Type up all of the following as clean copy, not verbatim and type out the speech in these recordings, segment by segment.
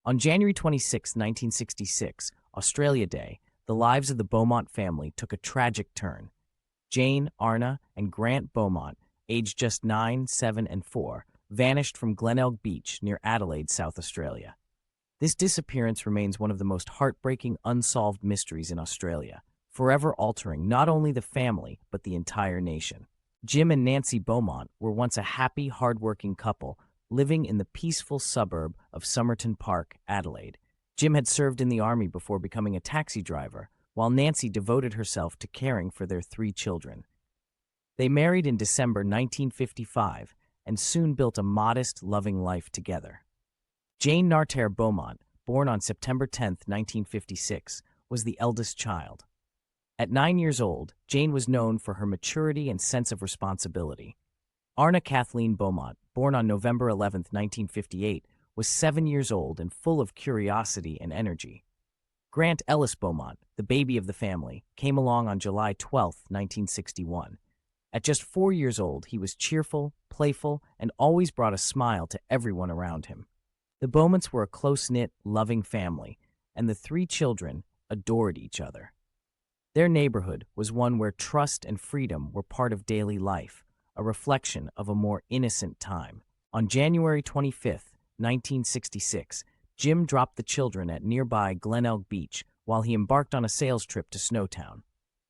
On January 26, 1966, Australia Day, the lives of the Beaumont family took a tragic turn. Jane, Arnna, and Grant Beaumont, aged just 9, 7, and 4, vanished from Glenelg Beach near Adelaide, South Australia. This disappearance remains one of the most heartbreaking unsolved mysteries in Australia, forever altering not only the family but the entire nation. Jim and Nancy Beaumont were once a happy, hard-working couple living in the peaceful suburb of Somerton Park, Adelaide. Jim had served in the army before becoming a taxi driver, while Nancy devoted herself to caring for their 3 children. They married in December 1955 and soon built a modest, loving life together. Jane Nancy Beaumont, born on September 10, 1956, was the eldest child. At 9 years old, Jane was known for her maturity and sense of responsibility. Arnna Kathleen Beaumont, born on November 11, 1958, was 7 years old and full of curiosity and energy. Grant Ellis Beaumont, the baby of the family, came along on July 12, 1961. At just 4 years old, he was cheerful, playful, and always brought a smile to everyone around him. The Beaumonts were a close-knit, loving family, and the 3 children adored each other. Their neighborhood was one where trust and freedom were part of daily life, a reflection of a more innocent time. On January 25, 1966, Jim dropped the children at nearby Glenelg Beach while he embarked on a sales trip to Snowtown.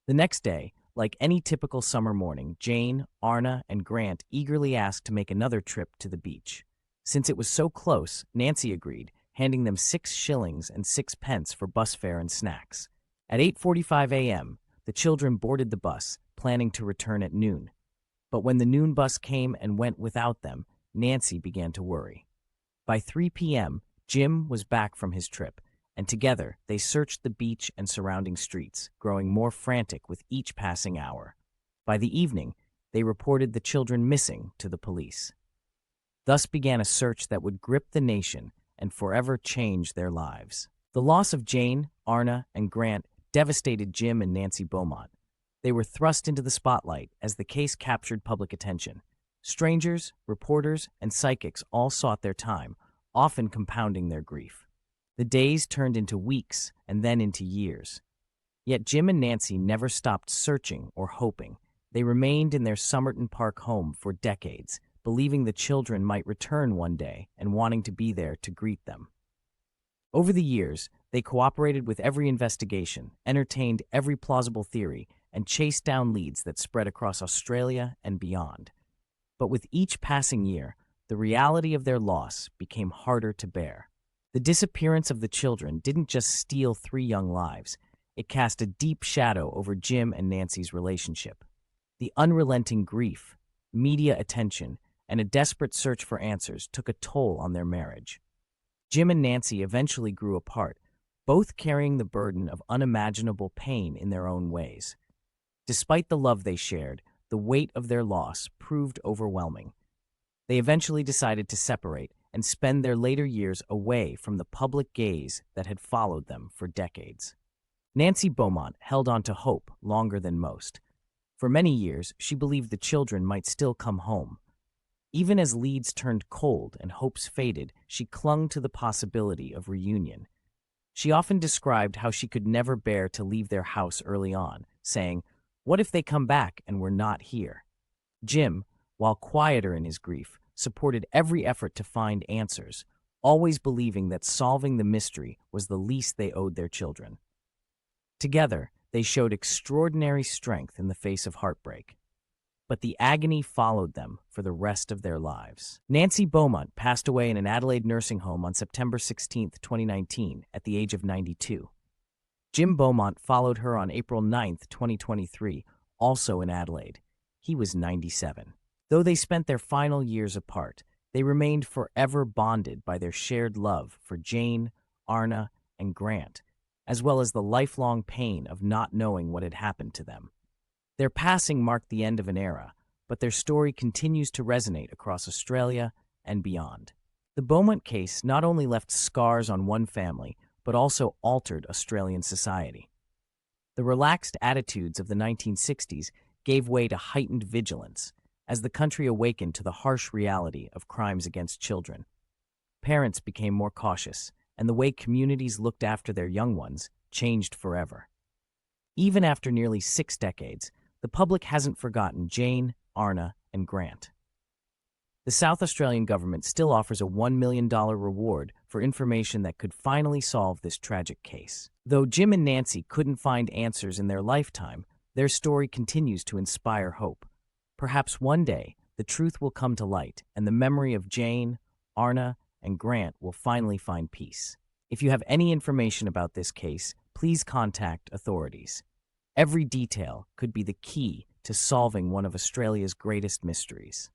The next day, like any typical summer morning, Jane, Arnna, and Grant eagerly asked to make another trip to the beach. Since it was so close, Nancy agreed, handing them 6 shillings and 6 pence for bus fare and snacks. At 8:45 a.m., the children boarded the bus, planning to return at noon. But when the noon bus came and went without them, Nancy began to worry. By 3 p.m., Jim was back from his trip, and together they searched the beach and surrounding streets, growing more frantic with each passing hour. By the evening, they reported the children missing to the police. Thus began a search that would grip the nation and forever change their lives. The loss of Jane, Arnna, and Grant devastated Jim and Nancy Beaumont. They were thrust into the spotlight as the case captured public attention. Strangers, reporters, and psychics all sought their time, often compounding their grief. The days turned into weeks and then into years. Yet Jim and Nancy never stopped searching or hoping. They remained in their Somerton Park home for decades, believing the children might return one day and wanting to be there to greet them. Over the years, they cooperated with every investigation, entertained every plausible theory, and chased down leads that spread across Australia and beyond. But with each passing year, the reality of their loss became harder to bear. The disappearance of the children didn't just steal 3 young lives, it cast a deep shadow over Jim and Nancy's relationship. The unrelenting grief, media attention, and a desperate search for answers took a toll on their marriage. Jim and Nancy eventually grew apart, both carrying the burden of unimaginable pain in their own ways. Despite the love they shared, the weight of their loss proved overwhelming. They eventually decided to separate and spend their later years away from the public gaze that had followed them for decades. Nancy Beaumont held on to hope longer than most. For many years, she believed the children might still come home. Even as leads turned cold and hopes faded, she clung to the possibility of reunion. She often described how she could never bear to leave their house early on, saying, "What if they come back and we're not here?" Jim, while quieter in his grief, supported every effort to find answers, always believing that solving the mystery was the least they owed their children. Together, they showed extraordinary strength in the face of heartbreak. But the agony followed them for the rest of their lives. Nancy Beaumont passed away in an Adelaide nursing home on September 16, 2019, at the age of 92. Jim Beaumont followed her on April 9, 2023, also in Adelaide. He was 97. Though they spent their final years apart, they remained forever bonded by their shared love for Jane, Arnna, and Grant, as well as the lifelong pain of not knowing what had happened to them. Their passing marked the end of an era, but their story continues to resonate across Australia and beyond. The Beaumont case not only left scars on one family, but also altered Australian society. The relaxed attitudes of the 1960s gave way to heightened vigilance as the country awakened to the harsh reality of crimes against children. Parents became more cautious, and the way communities looked after their young ones changed forever. Even after nearly 6 decades, the public hasn't forgotten Jane, Arnna, and Grant. The South Australian government still offers a $1 million reward for information that could finally solve this tragic case. Though Jim and Nancy couldn't find answers in their lifetime, their story continues to inspire hope. Perhaps one day, the truth will come to light, and the memory of Jane, Arnna, and Grant will finally find peace. If you have any information about this case, please contact authorities. Every detail could be the key to solving one of Australia's greatest mysteries.